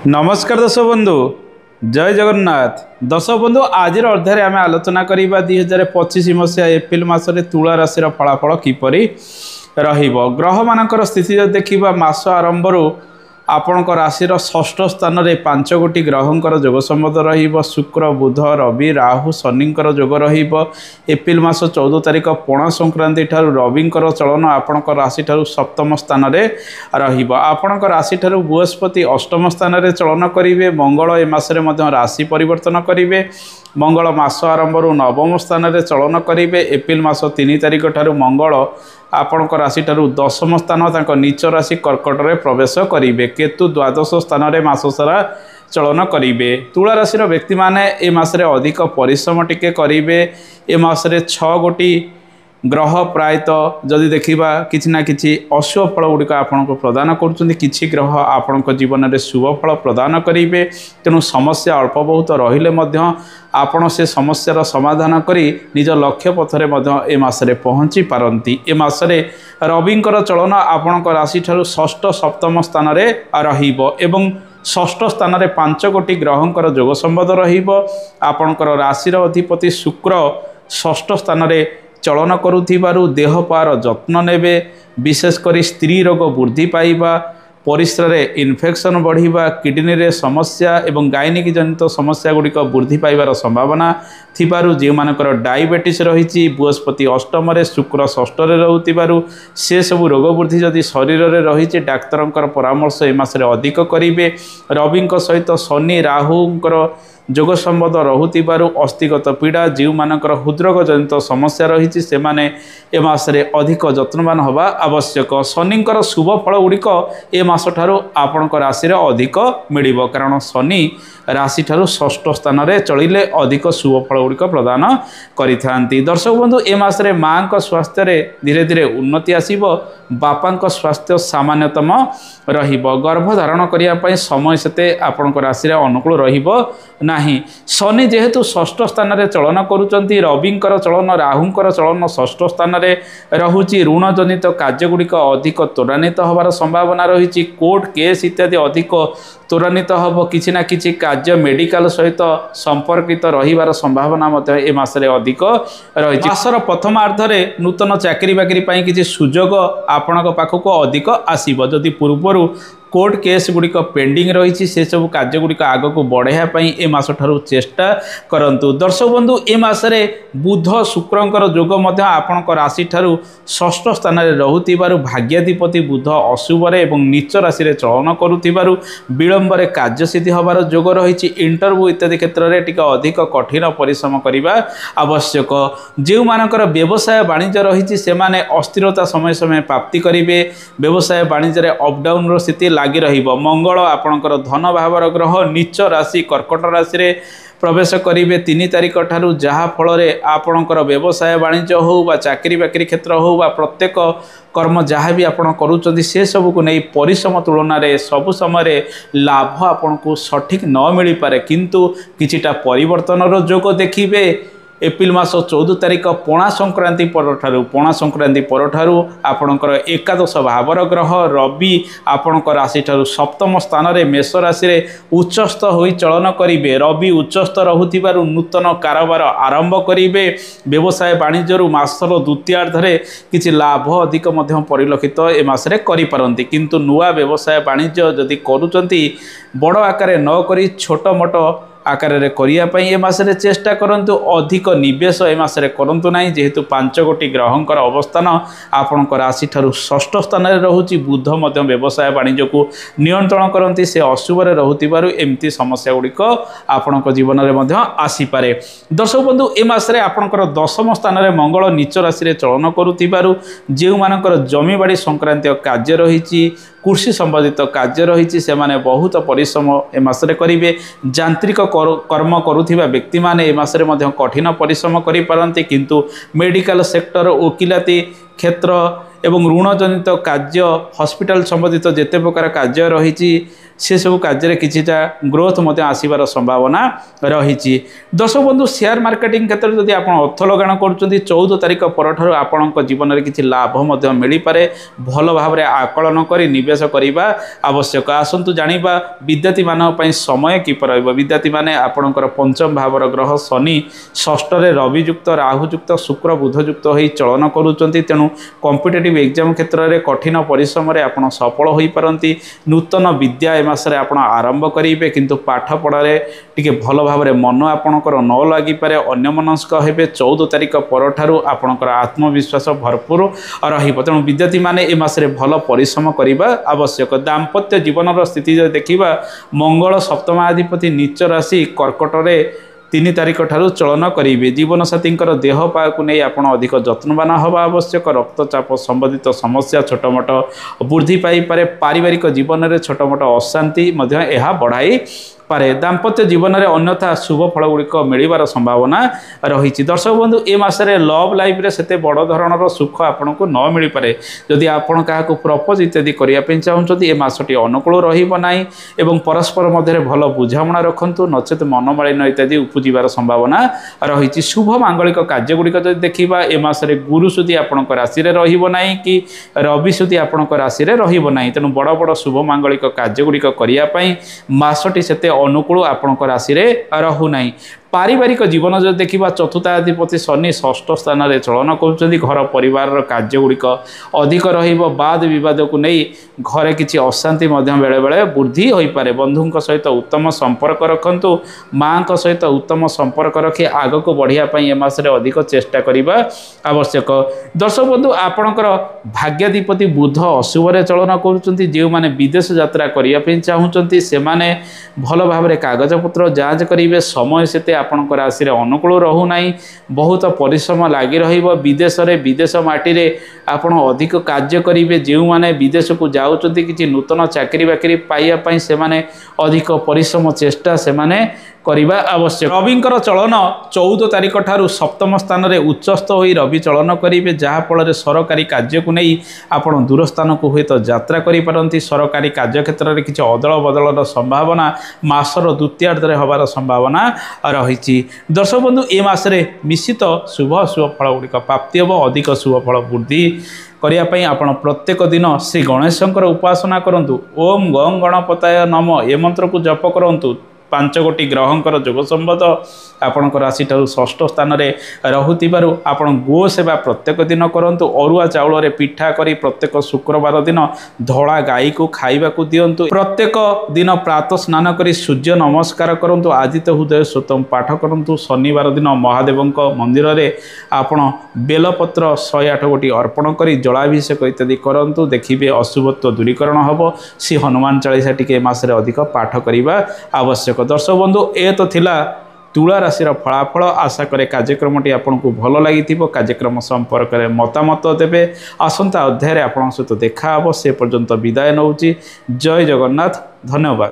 नमस्कार दर्शक बंधु जय जगन्नाथ। दर्शक बंधु आज अध्याय आम आलोचना करवा 2025 मसीहा एप्रिल मासरे तुला राशि फलाफल किपर रह मानकर स्थिति देखा मास आरंभ आपण राशि षष्ठ स्थान में 5 गोटी ग्रहंकर जोग संबंध शुक्र बुध रवि राहु शनिंकर जोग एप्रिल मास 14 तारिख पणा संक्रांति ठार रविंकर चलन आपण राशि ठार सप्तम स्थान में आपण राशि ठार बृहस्पति अष्टम स्थान में चलन करेंगे। मंगल ए मासरे राशि परिवर्तन करेंगे। मंगल मास आरंभ नवम स्थान में चलन करेंगे। एप्रिल मास 3 तारिख ठार मंगल आपण राशि ठार दशम स्थान नीच राशि कर्कट में प्रवेश करेंगे। केतु द्वादश स्थान में मास सारा चलन करेंगे। तुला राशि व्यक्ति माने ए मासरे अधिक परिश्रम टिके करेंगे। ए मासरे 6 गोटी ग्रह प्रायतः जदि देखा कि ना कि अशुभ फल गुड़िक आपण को प्रदान कर ग्रह आपण जीवन में शुभ फल प्रदान करेंगे। तेणु समस्या अल्प बहुत रहिले आपण से समस्यार समाधान करी निज लक्ष्य पथरे ए मासरे पहुँची पारती। ए मासरे रविंकर चलन आपण राशि ठारू षष्ठ सप्तम स्थान में एवं षष्ठ स्थान में 5 गोटी ग्रहंकर जोग संबंध आपणकर राशिर अधिपति शुक्र षष्ठ स्थान में चलन करुथिबारु देह पार जत्न नेबे। विशेषकर स्त्री रोग वृद्धि पाइबा, परिस्रा इन्फेक्शन बढ़िबा, किडनी रे समस्या एवं गायनिक जनित समस्या गुड़िक वृद्धि पाइबार संभावना थिबारु जे मानकर डायबिटीज रही बृहस्पति अष्टम रे शुक्र षष्ठ रे रहउथिबारु से सब रोग वृद्धि जदि शरीर रे रही डाक्तरंकर परामर्श ए मासरे अधिक करिवे। रविंक सहित शनि राहुंकर जोग संबंध रहूथिबारु अस्थिगत पीड़ा जीव मानकर हृदरोग जनित समस्या रही से माने ए मासरे अधिक जत्नवान हवा आवश्यक। शनिंकर शुभ फल गुड़िक ए मास ठारू आपण राशि अधिक मिलिबो कारण शनि राशि ठारू षष्ठ स्थान में चलिले अधिक शुभ फल गुड़िक प्रदान करिथांती। दर्शक बंधु ए मासरे मां को स्वास्थ्य रे धीरे धीरे उन्नति आसीबो। बापा को स्वास्थ्य सामान्यतम रहिबो। गर्भधारण करिया पई समय सेते आपण राशि अनुकूल रहिबो नाही। शनि जेहेतु षष्ठ स्थान में चलन करुचंती, रविंकर चलन राहुंकर चलन षष्ठ स्थान में रहुची ऋण जनित कार्य गुड़िक अधिक त्वरान्वित हबार संभावना रही। कोर्ट केस इत्यादि अधिक त्वरान्वित हम किसी ना कि कार्य मेडिकल सहित संपर्कित रहिबार संभावना ए मासरे अधिक रही। मासर प्रथम आर्धरे नूतन चाकरी बाकरी किसी सुजोग आपण पाखक अधिक आसीबो। जदि पूर्वर कोर्ट केस गुड़िक पेंडिंग रही से सब कार्य गुड़िक आग को बढ़ाई ए मास ठारू चेष्टा करंतु। दर्शक बंधु ए मासरे बुध शुक्रंकर जोग आपण राशि ठारू षष्ठ स्थान में रहूथिबारु भाग्याधिपति बुध अशुभ एवं नीच राशि रे चलन करुथिबारु विलंब रे कार्य सिद्धि हबार जोग रही। इंटरव्यू इत्यादि क्षेत्र में टिके अधिक कठिन परिश्रम करने आवश्यक। जो मानकर व्यवसाय वाणिज्य रही से माने अस्थिरता समय समय प्राप्ति करेंगे। व्यवसाय वाणिज्य अपडाउन स्थिति लगी रहिबो। मंगल आपणकर धन भावर ग्रह नीच राशि कर्कट राशि रे प्रवेश करेंगे 3 तारिख ठारू जहाँ फल आपणकर व्यवसाय वाणिज्य हो बा चाकरी बाकरी क्षेत्र हो बा प्रत्येक कर्म जहाँ भी आपण करूचंती से सब को नहीं परिश्रम तुलन में सबु समय लाभ आपन को सठिक न मिल पारे किंतु किछिटा परिवर्तन जोग देखिबे। एप्रिल मास 14 तारिख पणा संक्रांति पर ठारू आपणकर एकादश भावर ग्रह रवि आपण राशि ठारू सप्तम स्थान में मेष राशि रे उच्चस्थ होई चलन करेंगे। रवि उच्चस्थ रहूथिबारु नूतन कारोबार आरंभ करेंगे। व्यवसाय वाणिज्य मासर द्वितीयार्धरे किछि लाभ अधिक परिलक्षित ए मासरे करि पारंती किंतु नुआ व्यवसाय वाणिज्य जदि करूचंती बड़ आकार न करी छोट मोट आकार रे करिया पई ए मासरे चेष्टा करंतु। अधिक निवेश ए मासरे करंतु नाही जेहेतु 5 गोटी ग्रहंकर अवस्थान आपणकर राशि ठारू षष्ठ स्थान में रहुची। बुध मध्य व्यवसाय वाणिज्य को नियंत्रण करंती से अशुभ रे रहूथिबारु एमती समस्या गुड़िक आपणक जीवन में मध्य आसी पारे। दर्शक बंधु ए मासरे आपणकर दशम स्थान में मंगल नीच राशि रे चलन करुथिबारु जे मानकर जमी बाड़ी संक्रांतीय कार्य रही कृषि संबंधित कार्य रही से माने बहुत परिश्रम ए मासरे करेंगे। यांत्रिक कर्म करुथिबा व्यक्ति माने ए मासरे मध्य कठिन परिश्रम करि पारंती किंतु मेडिकल सेक्टर वकिलाती क्षेत्र एवं ऋणजनित कार्य हॉस्पिटल संबंधित जेते प्रकार कार्य रही से सब कार्य किछिटा ग्रोथ आसबार संभावना रही। दर्शक बंधु शेयर मार्केटिंग क्षेत्र में जदि आप अर्थ लगाण कर 14 तारिख पर आपण जीवन में किसी लाभ मिल पारे भल भाव में आकलन कर निवेश करने आवश्यक। आसतु जाना विद्यार्थी मान समय किपर विद्यार्थी माने आपणकर पंचम भावर ग्रह शनि षष्ठ रवियुक्त राहुयुक्त शुक्र बुधयुक्त हो चलन करुँच तेणु कॉम्पिटिटिव एग्जाम क्षेत्र में कठिन परिश्रम आप सफल हो पारती। नूतन विद्या ए मासरे आप आरंभ करेंगे किंतु पाठ पढ़ारे टिके भल भाव में मन आपणकर न लगिपारे अन्यमनस्क हेबे 14 तारिख पर आपणकर आत्मविश्वास भरपूर रहिबो। तेणु विद्यार्थी माने ए मासरे भल परिश्रम करने आवश्यक। दाम्पत्य जीवन स्थिति देखा मंगल सप्तमाधिपति नीच राशि कर्कट रे 3 तारिख ठारू चलन करेंगे। जीवनसाथी देह पा को नहीं आप अधिक जत्नवान हवा आवश्यक। रक्तचाप संबंधित समस्या छोटमोट वृद्धि पाइपे। पारिवारिक जीवन में छोटमोट अशांति बढ़ाई पारे। दाम्पत्य जीवन में अन्यथा शुभ फल गुड़िक मिलबार संभावना रही। दर्शक बंधु ए मासरे लव लाइफ रे सेते बड़ धरणर सुख आपन को न मिल पारे। जदि आपण क्या प्रपोज इत्यादि करने चाहते ए मासटी अनुकूल रही एवं परस्पर मध्य भल बुझामणा रखु नचेत मनमालिन्य इत्यादि उपजिबार संभावना रही। शुभ मांगलिक कार्य गुड़िक जब देखा ए मासरे गुरु सुधी आपण राशि रही कि रवि सुधी आपण राशि रही। तेणु बड़ बड़ शुभ मांगलिक कार्य गुड़िक करने मासटी से अनुकूल आपण राशि रहूना। पारिवारिक जीवन जो देखा चतुर्थाधिपति शनि षष्ठ स्थान में चलन कर घर परिवार कार्य गुड़िक अधिक रद विवाद को नहीं घरे किसी अशांति बेले बेले वृद्धि हो पारे। बंधु सहित उत्तम संपर्क रखु माँ सहित उत्तम संपर्क रखी आग को बढ़ाई ए मासरे अधिक चेष्टा करने आवश्यक। दर्शक बंधु आपणकर भाग्याधिपति बुध अशुभ चलन कर जो मैंने विदेश यात्रा करने चाहते से भल भाव में कागजपत्र जांच करेंगे। समय से आपणकर राशि अनुकूल रहूना। बहुत परिश्रम लगी विदेश माटी रे आपण अधिक कार्य करेंगे। जो मैंने विदेश को जाऊँच कि नूतन चाकरी बाकरी पाइबापी से अधिक परिश्रम चेष्टा से करवा आवश्यक। रविंकर चलन 14 तारिख ठारू सप्तम स्थान में उच्चस्थ हो रवि चलन करेंगे जहाँफल सरकारी कार्य को नहीं आपण दूर स्थान को हुए तो यात्रा करें। सरकारी कार्य क्षेत्र में किसी अदल बदल संभावना मासर द्वितीयार्ध में हबार संभावना रही। दर्शक बंधु ए मासरे निश्चित शुभ शुभ फल गुड़िक प्राप्ति हम अधिक शुभ फल वृद्धि करने आपण प्रत्येक दिन श्री गणेश उपासना करूँ। ओम गं गणपताय नम ए मंत्र को जप करूँ। 5 गोटी ग्रहंकर जोग संबंध आपण राशि ठारू षष्ठ स्थान में रुथिबारु आपण गो सेवा प्रत्येक दिन करंतु। अरुआ चाउल रे पिठा करी प्रत्येक शुक्रवार दिन धड़ा गाई को खाइबा को दियंतु। प्रत्येक दिन प्रातः स्नान करी सूर्य नमस्कार करंतु। आदित्य हृदय स्तोत्रम पाठ करंतु। शनिवार दिन महादेवंक मंदिर रे आपण बेलपत्र 108 गोटी अर्पण करी जलाभिषेक इत्यादि करंतु। देखिबे अशुभत्व दूरीकरण हबो। श्री हनुमान चालीसा टिके मासरे अधिक पाठ करिबा आवश्यक। दर्शक बंधु ए तो थिला तुला राशि फलाफल। आशा करे कार्यक्रमटी आपको भल लगी। कार्यक्रम संपर्क में मतामत देवे। आसंता अध्याय आपन सहित देखा से पर्यंत विदाय नौची। जय जगन्नाथ। धन्यवाद।